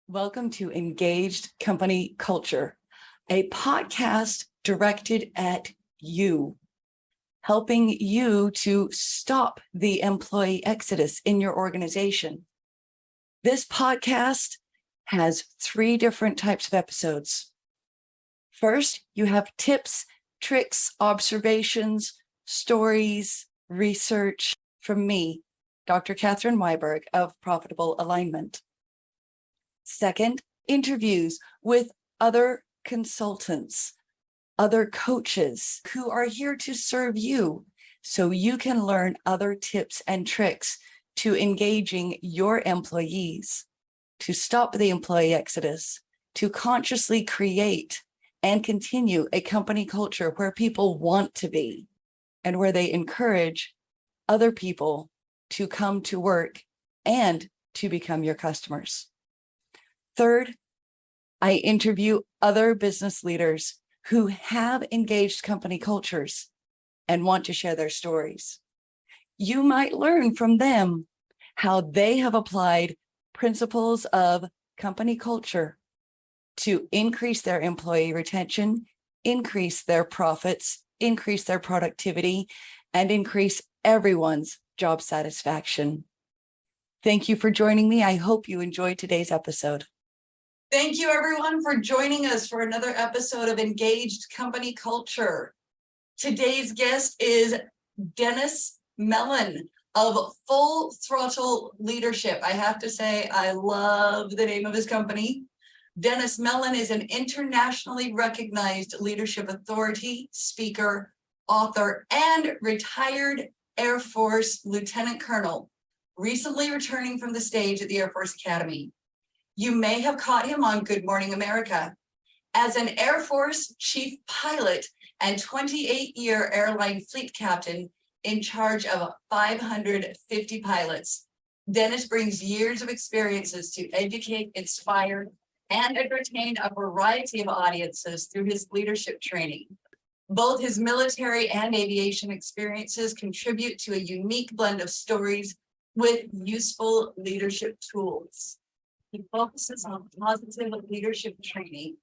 Welcome to Engaged Company Culture, a podcast directed at you, helping you to stop the employee exodus in your organization. This podcast has 3 different types of episodes. First, you have tips, tricks, observations, stories, research from me, Dr. Catherine Weiberg of Profitable Alignment. Second, interviews with other consultants, other coaches who are here to serve you so you can learn other tips and tricks to engaging your employees, to stop the employee exodus, to consciously create and continue a company culture where people want to be and where they encourage other people to come to work and to become your customers. Third, I interview other business leaders who have engaged company cultures and want to share their stories. You might learn from them how they have applied principles of company culture to increase their employee retention, increase their profits, increase their productivity, and increase everyone's job satisfaction. Thank you for joining me. I hope you enjoyed today's episode. Thank you, everyone, for joining us for another episode of Engaged Company Culture. Today's guest is Dennis Mellen of Full Throttle Leadership. I have to say, I love the name of his company. Dennis Mellen is an internationally recognized leadership authority, speaker, author, and retired Air Force Lieutenant Colonel, recently returning from the stage at the Air Force Academy. You may have caught him on Good Morning America. As an Air Force chief pilot and 28-year airline fleet captain in charge of 550 pilots, Dennis brings years of experiences to educate, inspire, and entertain a variety of audiences through his leadership training. Both his military and aviation experiences contribute to a unique blend of stories with useful leadership tools. He focuses on positive leadership training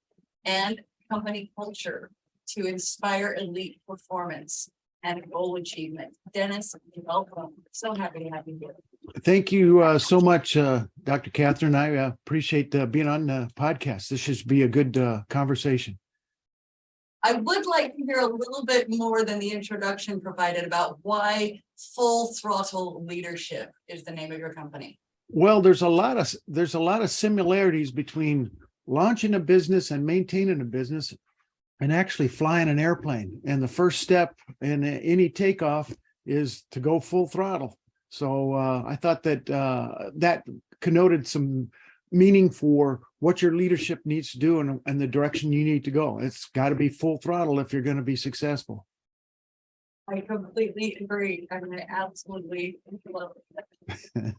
and company culture to inspire elite performance and goal achievement. Dennis, welcome. So happy to have you here. Thank you so much, Dr. Catherine. I appreciate being on the podcast. This should be a good conversation. I would like to hear a little bit more than the introduction provided about why Full Throttle Leadership is the name of your company. Well, there's a lot of similarities between launching a business and maintaining a business and actually flying an airplane. And the first step in any takeoff is to go full throttle. So I thought that that connoted some meaning for what your leadership needs to do and the direction you need to go. It's got to be full throttle if you're going to be successful. I completely agree. I mean, I absolutely love it.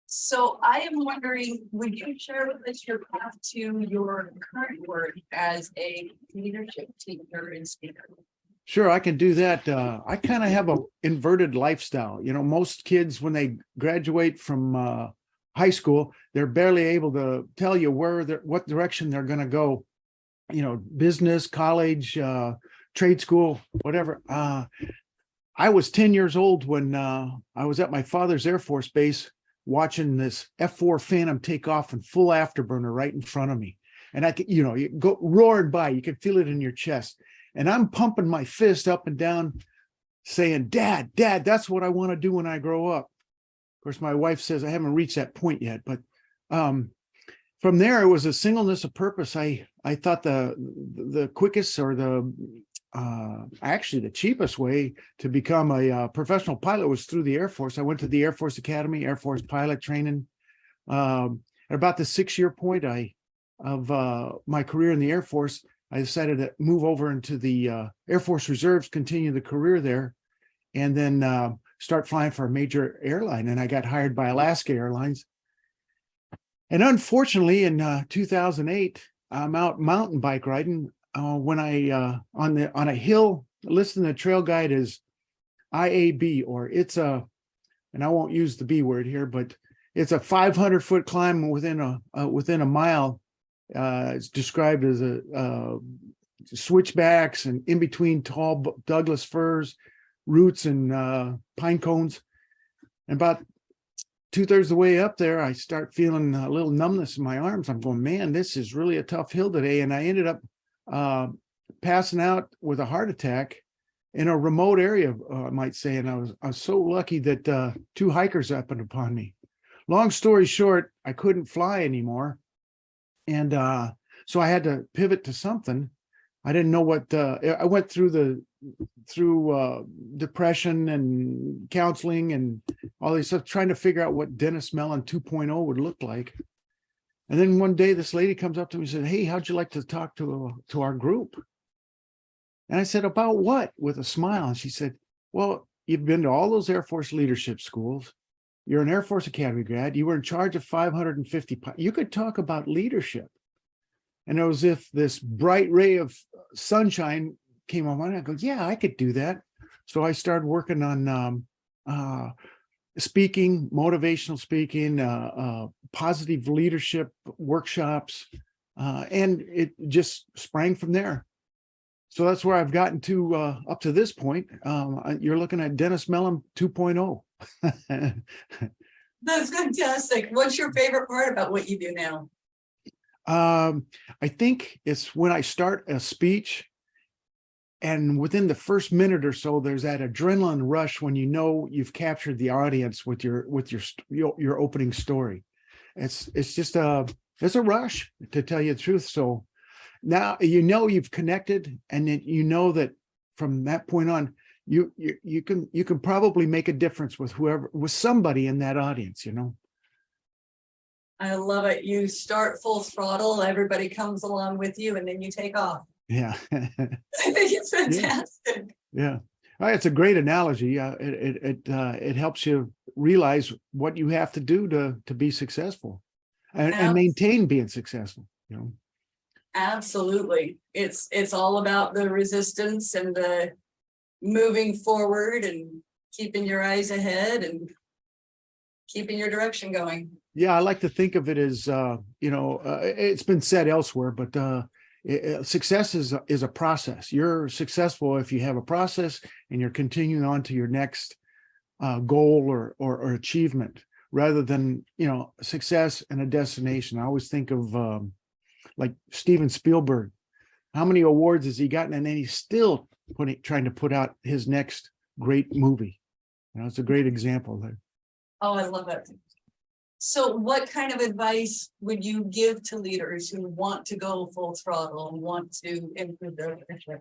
So I am wondering, would you share with us your path to your current work as a leadership teacher and speaker? Sure, I can do that. I kind of have an inverted lifestyle. You know, most kids, when they graduate from high school, they're barely able to tell you what direction they're going to go. You know, business, college, trade school, whatever. I was 10 years old when I was at my father's Air Force base watching this F-4 Phantom take off in full afterburner right in front of me. And I could, you go roaring by, you could feel it in your chest. And I'm pumping my fist up and down saying, Dad, that's what I want to do when I grow up. Of course, my wife says I haven't reached that point yet, but from there, it was a singleness of purpose. I thought the quickest or actually the cheapest way to become a professional pilot was through the Air Force. I went to the Air Force Academy, Air Force pilot training. At about the 6-year point of my career in the Air Force, I decided to move over into the Air Force Reserves, continue the career there, and then start flying for a major airline. And I got hired by Alaska Airlines. And unfortunately, in 2008, I'm out mountain bike riding when I on a hill, listing the trail guide as IAB, or and I won't use the B word here, but it's a 500-foot climb within a mile. It's described as a switchbacks and in between tall Douglas firs, roots, and pine cones. And about 2/3 of the way up there, I start feeling a little numbness in my arms. I'm going, man, this is really a tough hill today. And I ended up passing out with a heart attack in a remote area, I might say. And I was so lucky that 2 hikers happened upon me. Long story short, I couldn't fly anymore. And so I had to pivot to something. I didn't know what I went through depression and counseling and all this stuff, trying to figure out what Dennis Mellen 2.0 would look like. And then one day this lady comes up to me and said, "Hey, how'd you like to talk to our group?" And I said, "About what?" with a smile. And she said, "Well, you've been to all those Air Force leadership schools. You're an Air Force Academy grad. You were in charge of 550. You could talk about leadership." And it was as if this bright ray of sunshine came on. I go, yeah, I could do that. So I started working on speaking, motivational speaking, positive leadership workshops, and it just sprang from there. So that's where I've gotten to up to this point. You're looking at Dennis Mellen 2.0. That's fantastic. What's your favorite part about what you do now? I think it's when I start a speech, and within the first minute or so, there's that adrenaline rush when you know you've captured the audience with your opening story. It's just it's a rush, to tell you the truth. So now you've connected, and then you know that from that point on, you can probably make a difference with somebody in that audience, I love it. You start full throttle, everybody comes along with you, and then you take off. Yeah. I think it's fantastic. Yeah. It's a great analogy. It helps you realize what you have to do to be successful and maintain being successful, Absolutely. It's all about the resistance and the moving forward and keeping your eyes ahead and keeping your direction going. Yeah, I like to think of it as, it's been said elsewhere, but success is a process. You're successful if you have a process and you're continuing on to your next goal or achievement, rather than, success and a destination. I always think of like Steven Spielberg. How many awards has he gotten? And then he's still trying to put out his next great movie. It's a great example there. Oh, I love it. So what kind of advice would you give to leaders who want to go full throttle and want to improve their leadership?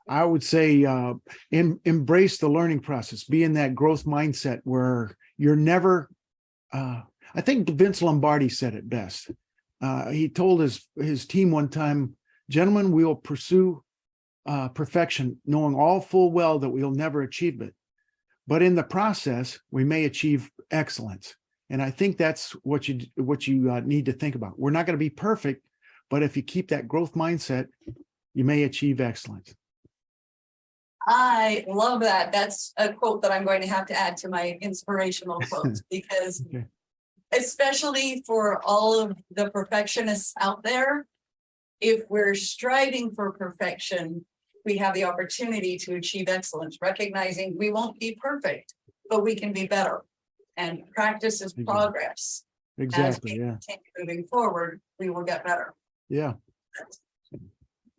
I would say embrace the learning process, be in that growth mindset where you're never, I think Vince Lombardi said it best. He told his team one time, "Gentlemen, we will pursue perfection, knowing all full well that we'll never achieve it. But in the process, we may achieve excellence." And I think that's what you need to think about. We're not going to be perfect, but if you keep that growth mindset, you may achieve excellence. I love that. That's a quote that I'm going to have to add to my inspirational quotes, because Okay. especially for all of the perfectionists out there, if we're striving for perfection, we have the opportunity to achieve excellence, recognizing we won't be perfect, but we can be better. And practice is progress. Exactly. As we Yeah. continue moving forward, we will get better. Yeah.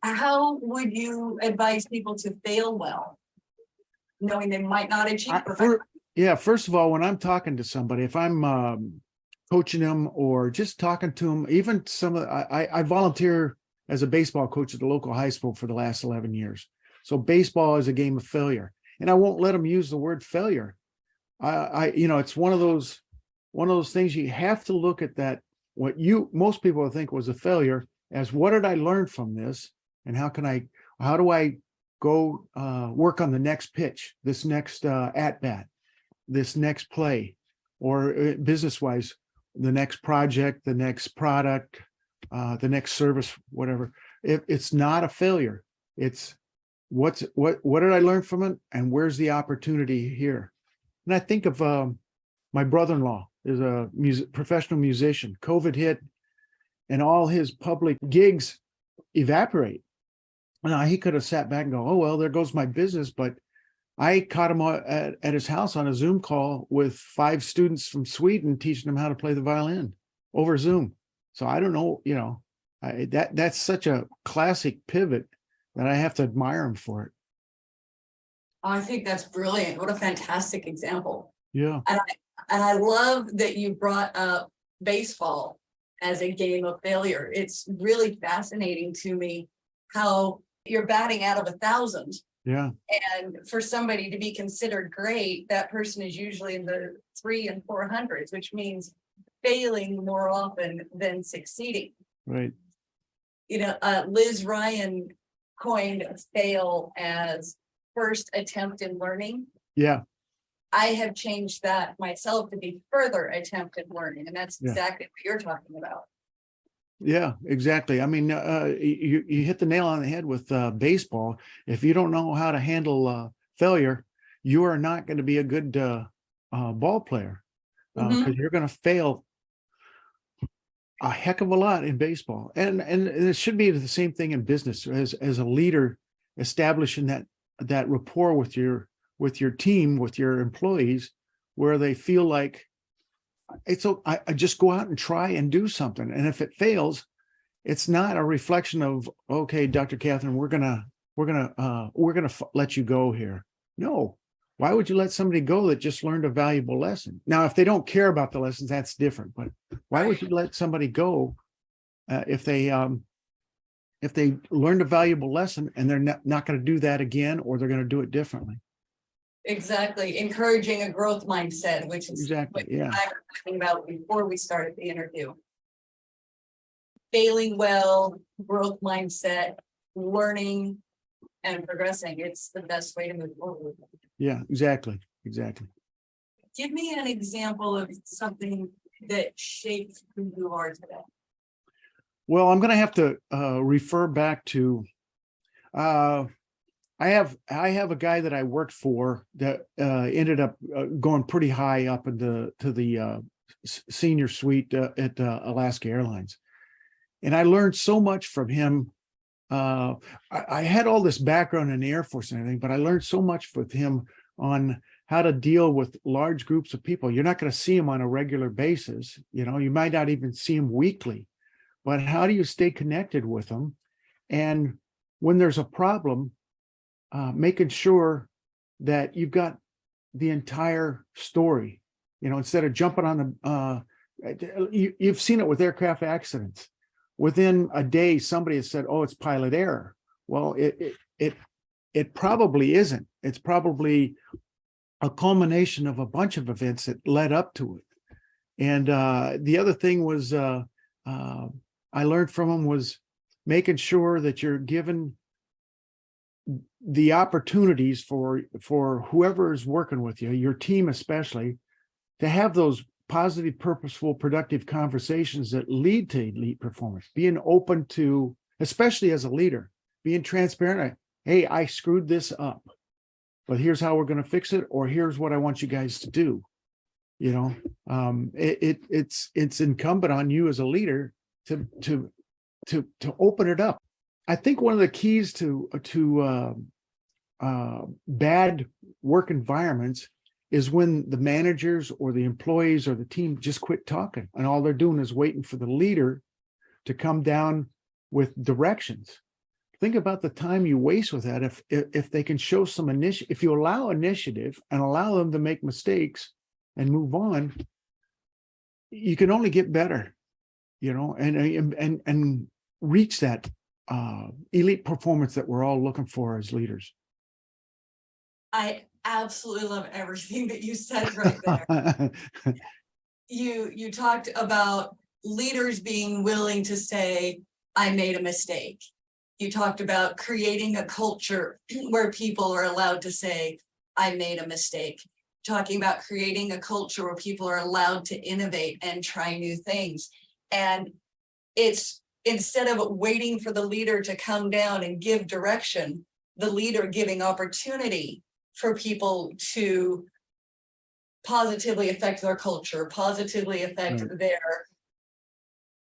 How would you advise people to fail well, knowing they might not achieve perfection? First of all, when I'm talking to somebody, if I'm coaching them or just talking to them, even I volunteer as a baseball coach at the local high school for the last 11 years. So baseball is a game of failure, and I won't let them use the word failure. It's one of those things you have to look at, that what most people think was a failure as, what did I learn from this, and how do I go work on the next pitch, this next at bat, this next play, or business wise, the next project, the next product, the next service, whatever. It's not a failure. It's what did I learn from it, and where's the opportunity here? And I think of my brother-in-law is a professional musician. COVID hit and all his public gigs evaporate. Now, he could have sat back and go, oh, well, there goes my business. But I caught him at his house on a Zoom call with 5 students from Sweden, teaching them how to play the violin over Zoom. So I don't know, that's such a classic pivot that I have to admire him for it. I think that's brilliant. What a fantastic example. Yeah. And I love that you brought up baseball as a game of failure. It's really fascinating to me how you're batting out of 1,000. Yeah. And for somebody to be considered great, that person is usually in the 300s and 400s, which means failing more often than succeeding. Right. Liz Ryan coined fail as first attempt in learning. Yeah. I have changed that myself to be further attempt at learning. And that's exactly what you're talking about. Yeah, exactly. I mean, you hit the nail on the head with baseball. If you don't know how to handle failure, you are not going to be a good ball player because you're going to fail a heck of a lot in baseball. And it should be the same thing in business as a leader, establishing that rapport with your team, with your employees, where they feel like I just go out and try and do something. And if it fails, it's not a reflection of, okay, Dr. Catherine, we're gonna let you go here. No, why would you let somebody go that just learned a valuable lesson? Now, if they don't care about the lessons, that's different. But why would you let somebody go if they learned a valuable lesson and they're not going to do that again, or they're going to do it differently? Exactly. Encouraging a growth mindset, which is exactly what I was talking about before we started the interview. Failing well, growth mindset, learning and progressing. It's the best way to move forward. Yeah, exactly. Give me an example of something that shaped who you are today. Well, I'm going to have to refer back to I have a guy that I worked for that ended up going pretty high up to the senior suite at Alaska Airlines, and I learned so much from him. I had all this background in the Air Force and everything, but I learned so much with him on how to deal with large groups of people. You're not going to see him on a regular basis. You might not even see him weekly, but how do you stay connected with them? And when there's a problem, making sure that you've got the entire story, instead of jumping on you've seen it with aircraft accidents. Within a day, somebody has said, oh, it's pilot error. Well, it probably isn't. It's probably a culmination of a bunch of events that led up to it. And the other thing was I learned from him was making sure that you're given the opportunities for whoever is working with you, your team especially, to have those positive, purposeful, productive conversations that lead to elite performance. Being open to, especially as a leader, being transparent. Hey, I screwed this up, but here's how we're going to fix it, or here's what I want you guys to do. It's incumbent on you as a leader to open it up. I think one of the keys to bad work environments is when the managers or the employees or the team just quit talking, and all they're doing is waiting for the leader to come down with directions. Think about the time you waste with that. If they can show some initiative, if you allow initiative and allow them to make mistakes and move on, you can only get better, and reach that elite performance that we're all looking for as leaders. I absolutely love everything that you said right there. You talked about leaders being willing to say, I made a mistake. You talked about creating a culture where people are allowed to say, I made a mistake. Talking about creating a culture where people are allowed to innovate and try new things. And it's instead of waiting for the leader to come down and give direction, the leader giving opportunity for people to positively affect their culture, positively affect Right. their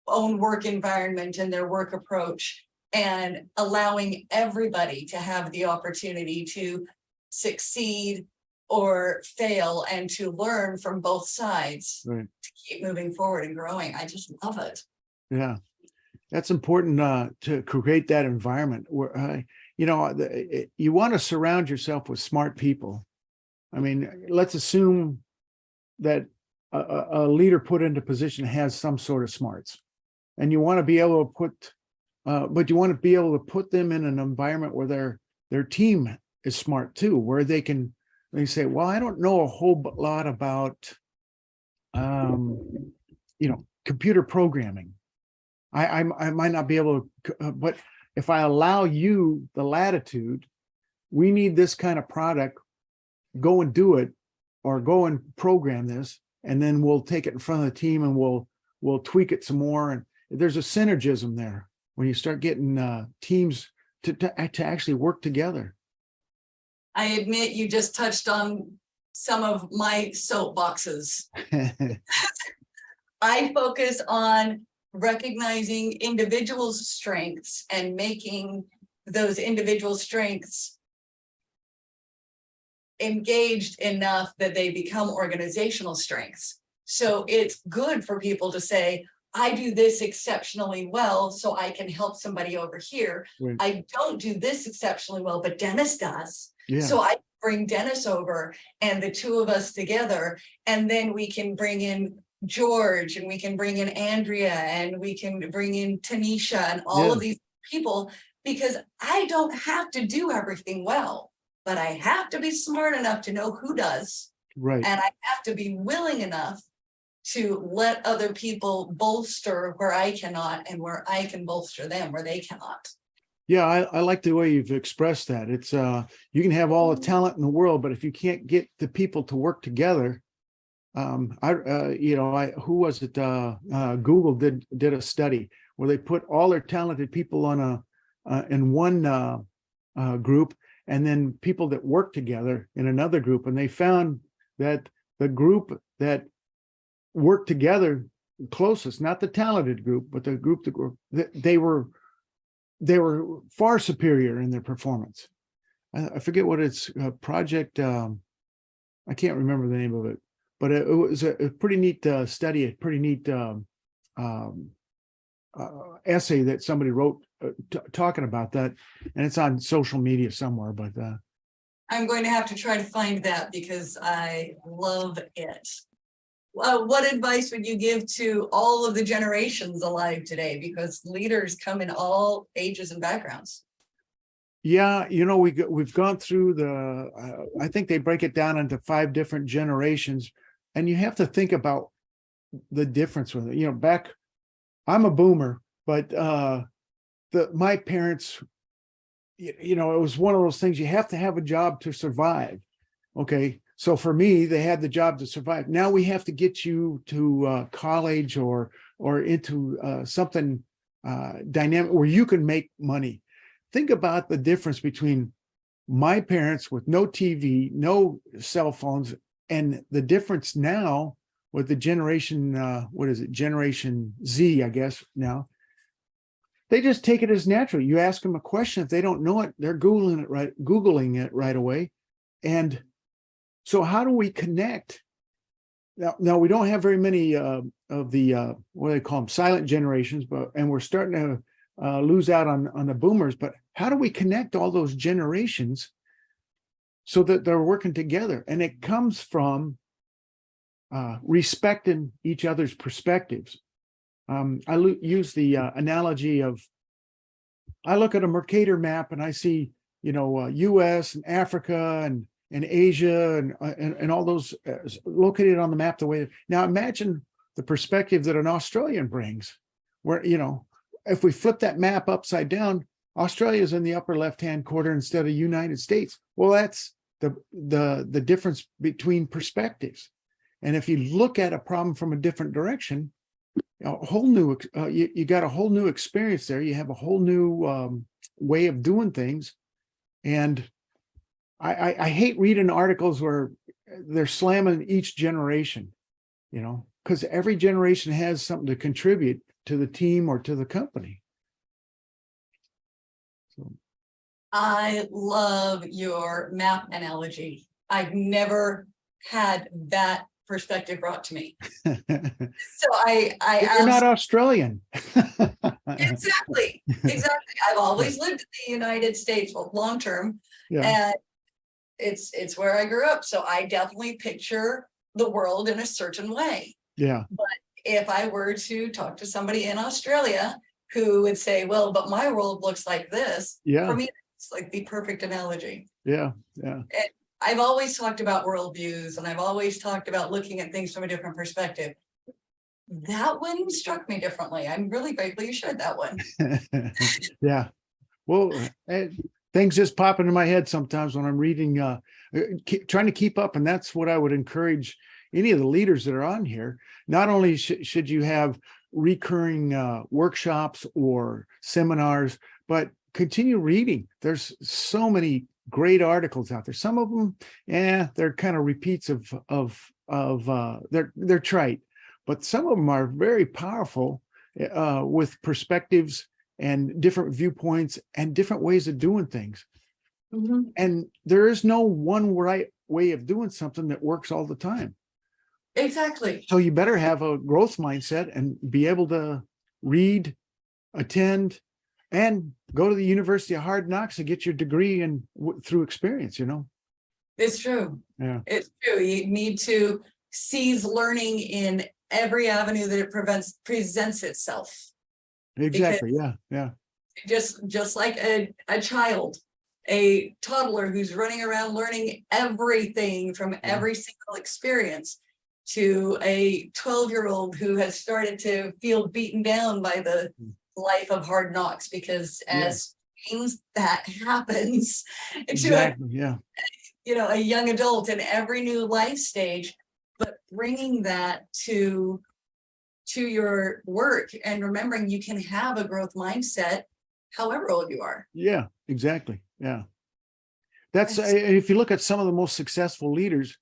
own work environment and their work approach, and allowing everybody to have the opportunity to succeed or fail and to learn from both sides Right. to keep moving forward and growing. I just love it. Yeah. That's important to create that environment where, you want to surround yourself with smart people. I mean, let's assume that a leader put into position has some sort of smarts, and you want to be able to but you want to be able to put them in an environment where their team is smart too, where they say, well, I don't know a whole lot about, computer programming. I might not be able to, but if I allow you the latitude, we need this kind of product, go and do it, or go and program this, and then we'll take it in front of the team and we'll tweak it some more. And there's a synergism there when you start getting teams to actually work together. I admit you just touched on some of my soapboxes. I focus on recognizing individuals' strengths and making those individual strengths engaged enough that they become organizational strengths. So it's good for people to say, I do this exceptionally well, so I can help somebody over here. Right. I don't do this exceptionally well, but Dennis does. Yeah. So I bring Dennis over and the two of us together, and then we can bring in George, and we can bring in Andrea, and we can bring in Tanisha, and all of these people, because I don't have to do everything well, but I have to be smart enough to know who does. Right. And I have to be willing enough to let other people bolster where I cannot, and where I can bolster them where they cannot. Yeah, I like the way you've expressed that. It's you can have all the talent in the world, but if you can't get the people to work together, who was it? Google did a study where they put all their talented people on in one group, and then people that work together in another group, and they found that the group that worked together closest, not the talented group, but the group that they were far superior in their performance. I forget what it's project. I can't remember the name of it. But it was a pretty neat study, a pretty neat essay that somebody wrote talking about that, and it's on social media somewhere. But I'm going to have to try to find that because I love it. What advice would you give to all of the generations alive today? Because leaders come in all ages and backgrounds. Yeah, we've gone through I think they break it down into 5 different generations. And you have to think about the difference with it. Back, I'm a boomer, but my parents, it was one of those things, you have to have a job to survive. Okay. So for me, they had the job to survive. Now we have to get you to college or into something dynamic where you can make money. Think about the difference between my parents with no TV, no cell phones, and the difference now with the generation, Generation Z, I guess now. They just take it as natural. You ask them a question, if they don't know it, they're Googling it right away. And so how do we connect? Now we don't have very many of the, what do they call them, silent generations, and we're starting to lose out on the boomers. But how do we connect all those generations so that they're working together? And it comes from respecting each other's perspectives. I use the analogy of, I look at a Mercator map and I see, US and Africa and Asia and all those located on the map the way. Now imagine the perspective that an Australian brings, where, if we flip that map upside down, Australia is in the upper left-hand corner instead of United States. Well, that's the difference between perspectives. And if you look at a problem from a different direction, a whole new, you got a whole new experience there. You have a whole new way of doing things. And I hate reading articles where they're slamming each generation, because every generation has something to contribute to the team or to the company. So. I love your map analogy. I've never had that perspective brought to me. So You're not Australian. Exactly. I've always lived in the United States, well, long term, Yeah. and it's where I grew up. So I definitely picture the world in a certain way. Yeah. But if I were to talk to somebody in Australia who would say, well, but my world looks like this, Yeah. for me, it's like the perfect analogy. Yeah. Yeah. And I've always talked about worldviews, and I've always talked about looking at things from a different perspective. That one struck me differently. I'm really grateful you shared that one. Yeah. Well, things just pop into my head sometimes when I'm reading, trying to keep up. And that's what I would encourage any of the leaders that are on here. Not only should you have recurring workshops or seminars, but continue reading. There's so many great articles out there. Some of them, they're kind of repeats they're trite, but some of them are very powerful with perspectives and different viewpoints and different ways of doing things. Mm-hmm. And there is no one right way of doing something that works all the time. Exactly. So you better have a growth mindset and be able to read, attend, and go to the University of Hard Knocks and get your degree and through experience, It's true. Yeah. It's true. You need to seize learning in every avenue that it presents itself. Exactly. Yeah. Yeah. Just like a child, a toddler who's running around learning everything from every single experience, to a 12-year-old who has started to feel beaten down by the life of hard knocks, because as things that happens Exactly. Yeah. A young adult in every new life stage, but bringing that to your work and remembering you can have a growth mindset however old you are. Yeah, exactly. Yeah. That's if you look at some of the most successful leaders,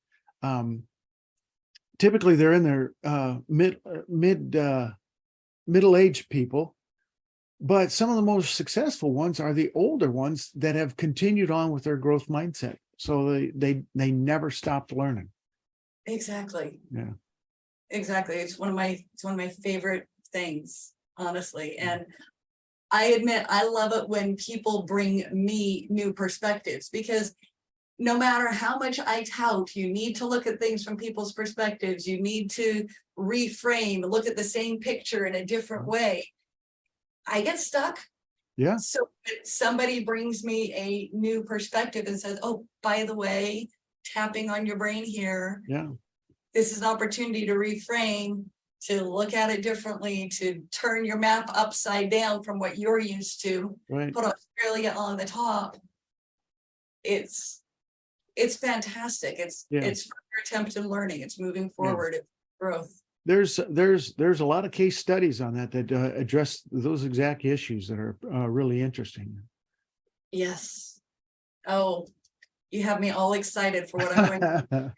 typically they're in their middle-aged people, but some of the most successful ones are the older ones that have continued on with their growth mindset. So they never stopped learning. Exactly. Yeah. Exactly. It's one of my favorite things, honestly. And I admit I love it when people bring me new perspectives, because no matter how much I tout, you need to look at things from people's perspectives. You need to reframe, look at the same picture in a different way. I get stuck. Yeah. So if somebody brings me a new perspective and says, oh, by the way, tapping on your brain here. Yeah. This is an opportunity to reframe, to look at it differently, to turn your map upside down from what you're used to, Right. put Australia on the top. It's fantastic. It's further attempt in learning. It's moving forward. It's growth. There's a lot of case studies on that address those exact issues that are really interesting. Yes. Oh, you have me all excited for what I'm going to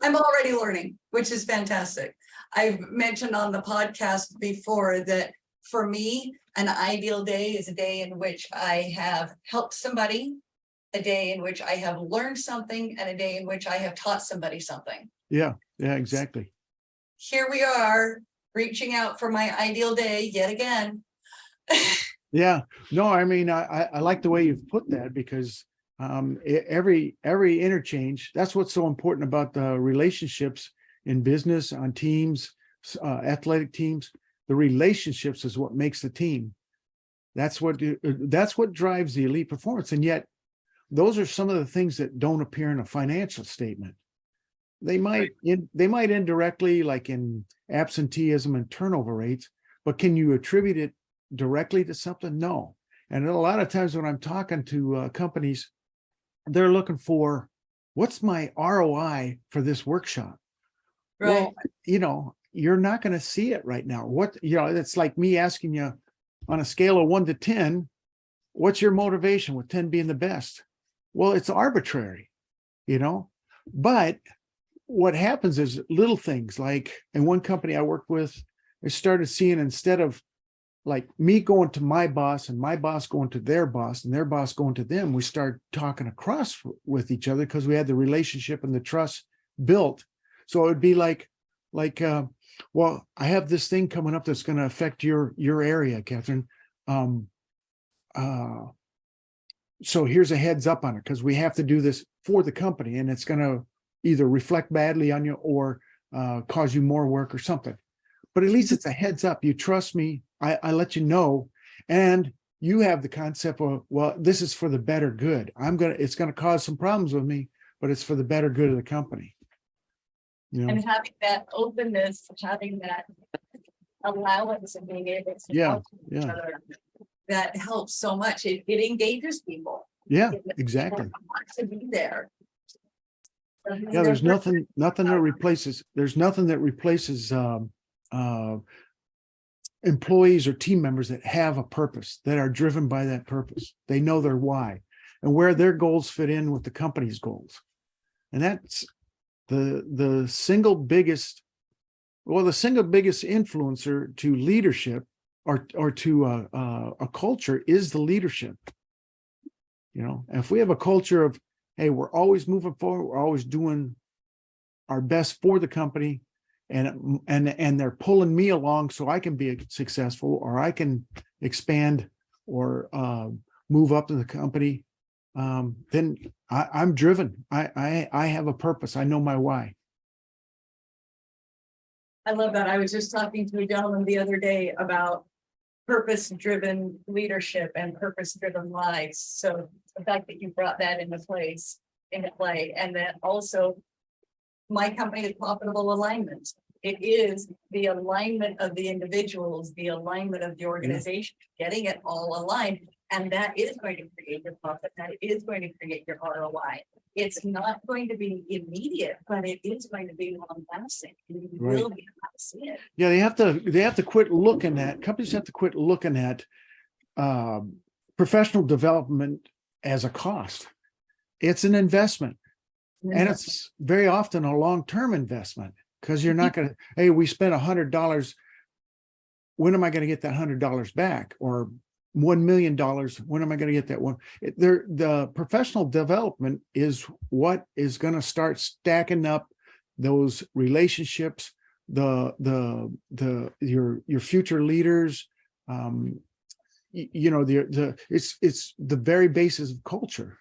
I'm already learning, which is fantastic. I've mentioned on the podcast before that for me, an ideal day is a day in which I have helped somebody, a day in which I have learned something, and a day in which I have taught somebody something. Yeah, exactly. Here we are, reaching out for my ideal day yet again. Yeah, no, I mean, I like the way you've put that, because every interchange, that's what's so important about the relationships in business, on teams, athletic teams. The relationships is what makes the team. That's what drives the elite performance. And yet those are some of the things that don't appear in a financial statement. They might indirectly, like in absenteeism and turnover rates, but can you attribute it directly to something? No. And a lot of times when I'm talking to companies, they're looking for, what's my ROI for this workshop? Right. Well, you're not going to see it right now. It's like me asking you on a scale of 1 to 10, what's your motivation, with 10 being the best? Well, it's arbitrary, But what happens is little things like in one company I worked with, I started seeing instead of like me going to my boss and my boss going to their boss and their boss going to them, we started talking across with each other because we had the relationship and the trust built. So it would be like, well, I have this thing coming up that's going to affect your area, Catherine. So here's a heads up on it because we have to do this for the company, and it's going to either reflect badly on you or cause you more work or something. But at least it's a heads up. You trust me. I let you know, and you have the concept of, well, this is for the better good. It's going to cause some problems with me, but it's for the better good of the company. You know? And having that openness, having that allowance and being able to talk to each other, that helps so much. It engages people. Yeah, exactly. People want to be there. Yeah, there's nothing that replaces. There's nothing that replaces employees or team members that have a purpose, that are driven by that purpose. They know their why and where their goals fit in with the company's goals. And that's the single biggest influencer to leadership or to a culture is the leadership. You know, and if we have a culture of, hey, we're always moving forward, we're always doing our best for the company, and they're pulling me along so I can be successful or I can expand or move up in the company, then I'm driven. I have a purpose. I know my why. I love that. I was just talking to a gentleman the other day about purpose-driven leadership and purpose-driven lives. So the fact that you brought that into play, and that also my company is Profitable Alignment. It is the alignment of the individuals, the alignment of the organization, getting it all aligned. And that is going to create your profit. That is going to create your ROI. It's not going to be immediate, but it is going to be long lasting. You will be able to see it. Yeah, they have to quit looking at, companies have to quit looking at professional development as a cost. It's an investment. And it's very often a long-term investment, because you're not going to, hey, we spent $100. When am I going to get that $100 back? Or $1 million? When am I going to get that one? The professional development is what is going to start stacking up those relationships, your future leaders. It's the very basis of culture.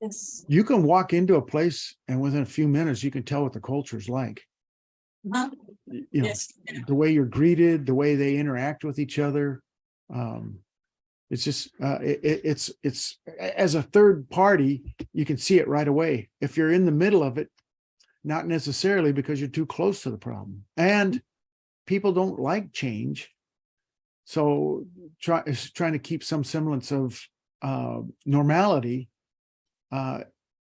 Yes. You can walk into a place and within a few minutes you can tell what the culture is like. Uh-huh. You know, Yes. the way you're greeted, the way they interact with each other. It's just it's as a third party, you can see it right away. If you're in the middle of it, not necessarily, because you're too close to the problem. And people don't like change. So trying to keep some semblance of normality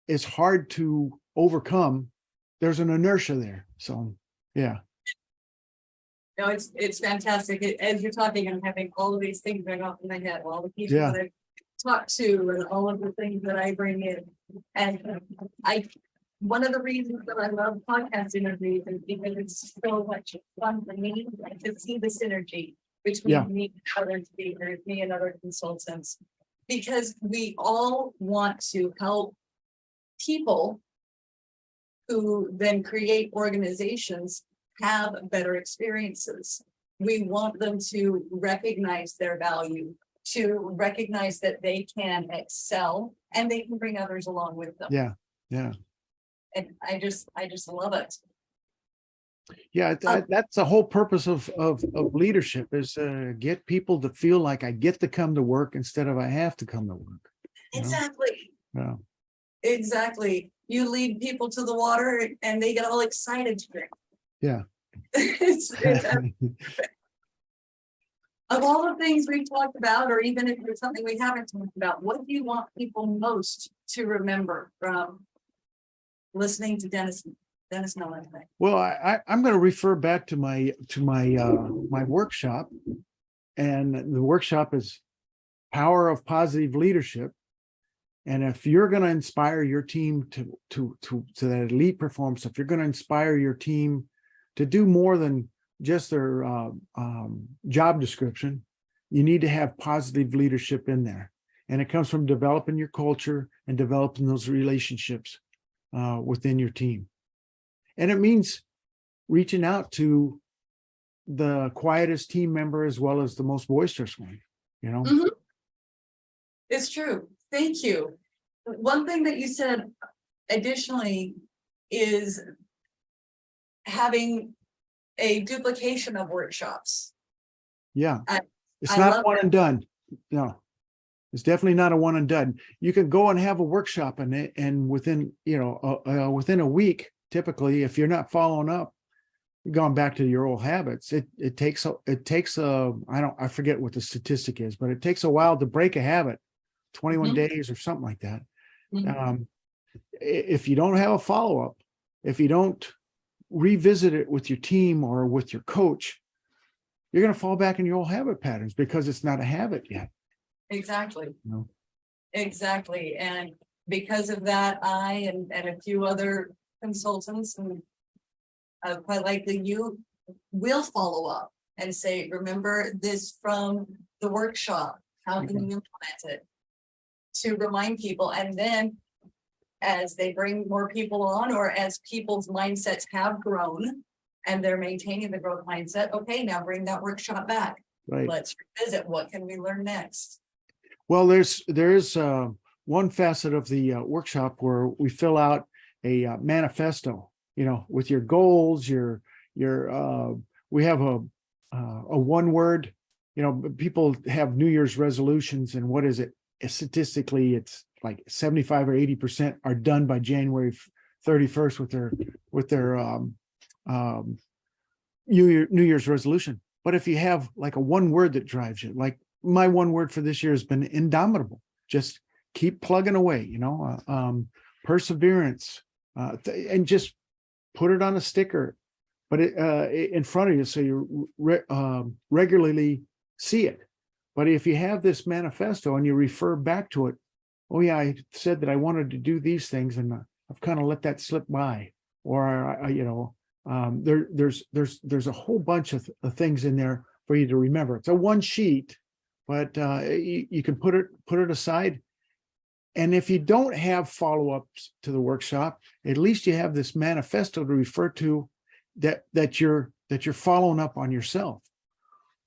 is hard to overcome. There's an inertia there. So, yeah. No, it's fantastic. As you're talking, I'm having all of these things going off in my head, all the people that I talk to and all of the things that I bring in. And one of the reasons that I love podcast interviews is because it's so much fun for me to see the synergy between me and other speakers, me and other consultants, because we all want to help people who then create organizations have better experiences. We want them to recognize their value, to recognize that they can excel and they can bring others along with them. Yeah. Yeah. And I just love it. Yeah, that's the whole purpose of leadership, is get people to feel like I get to come to work instead of I have to come to work. Exactly. Yeah. Exactly. You lead people to the water and they get all excited to drink. Yeah. It's of all the things we've talked about, or even if there's something we haven't talked about, what do you want people most to remember from listening to Dennis Mellen today? Well, I'm going to refer back to my workshop, and the workshop is Power of Positive Leadership. And if you're going to inspire your team to that elite performance, if you're going to inspire your team to do more than just their job description, you need to have positive leadership in there. And it comes from developing your culture and developing those relationships within your team. And it means reaching out to the quietest team member as well as the most boisterous one, you know? Mhm. It's true. Thank you. One thing that you said additionally is having a duplication of workshops. Yeah. I- It's I not love one that. and done. No, it's definitely not a one and done. You can go and have a workshop in it, and within, within a week, typically, if you're not following up, you're going back to your old habits. It takes I forget what the statistic is, but it takes a while to break a habit, 21 Mhm. days or something like that. Mhm. If you don't have a follow-up, if you don't revisit it with your team or with your coach, you're going to fall back in your old habit patterns because it's not a habit yet. Exactly. You know? Exactly. And because of that, I and a few other consultants and quite likely you will follow up and say, remember this from the workshop. How can you implement it? To remind people. And then as they bring more people on, or as people's mindsets have grown and they're maintaining the growth mindset, okay, now bring that workshop back. Right. Let's revisit, what can we learn next? Well, there is one facet of the workshop where we fill out a manifesto, with your goals, we have a one word, people have New Year's resolutions, and what is it? Statistically, it's like 75 or 80% are done by January 31st with their New Year's resolution. But if you have like a one word that drives you, like my one word for this year has been indomitable. Just keep plugging away, perseverance, and just put it on a sticker, but in front of you so you regularly see it. But if you have this manifesto and you refer back to it, oh yeah, I said that I wanted to do these things, and I've kind of let that slip by, or there's a whole bunch of things in there for you to remember. It's a one sheet, but you can put it aside. And if you don't have follow-ups to the workshop, at least you have this manifesto to refer to that you're following up on yourself.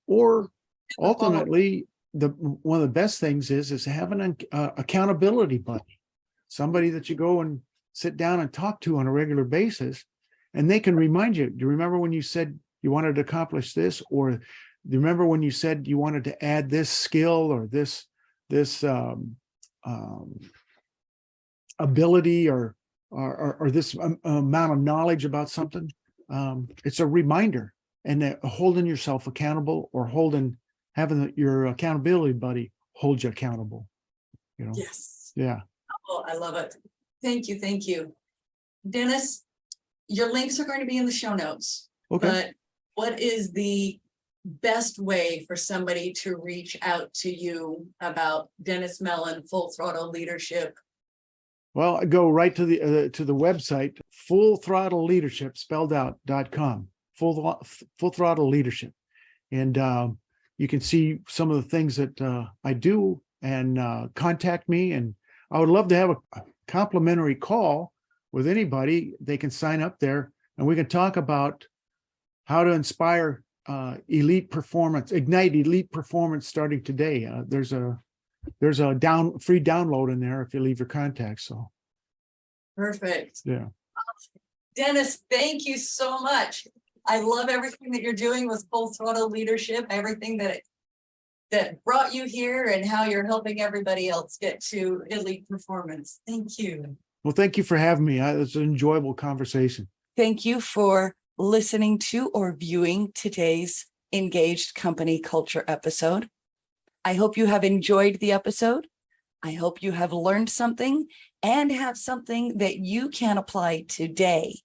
Or ultimately, one of the best things is having an accountability buddy, somebody that you go and sit down and talk to on a regular basis, and they can remind you. Do you remember when you said you wanted to accomplish this, or do you remember when you said you wanted to add this skill or this ability or this amount of knowledge about something? It's a reminder, and holding yourself accountable, or having your accountability buddy hold you accountable. Yes. Yeah. Oh, I love it. Thank you. Thank you. Dennis, your links are going to be in the show notes. Okay. But what is the best way for somebody to reach out to you about Dennis Mellen, Full Throttle Leadership? Well, I go right to the website, Full Throttle Leadership, spelled out.com, Full Throttle Leadership. And you can see some of the things that I do, and contact me. And I would love to have a complimentary call with anybody. They can sign up there, and we can talk about how to inspire elite performance, ignite elite performance starting today. There's a free download in there if you leave your contacts. So Perfect. yeah. Dennis, thank you so much. I love everything that you're doing with Full Throttle Leadership, everything that brought you here, and how you're helping everybody else get to elite performance. Thank you. Well, thank you for having me. It was an enjoyable conversation. Thank you for listening to or viewing today's Engaged Company Culture episode. I hope you have enjoyed the episode. I hope you have learned something and have something that you can apply today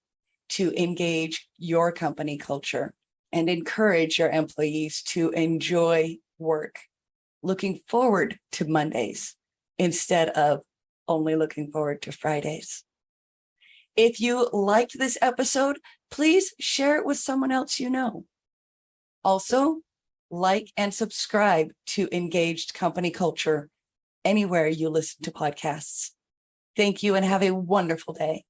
to engage your company culture and encourage your employees to enjoy work. Looking forward to Mondays instead of only looking forward to Fridays. If you liked this episode, please share it with someone else you know. Also, like and subscribe to Engaged Company Culture anywhere you listen to podcasts. Thank you and have a wonderful day.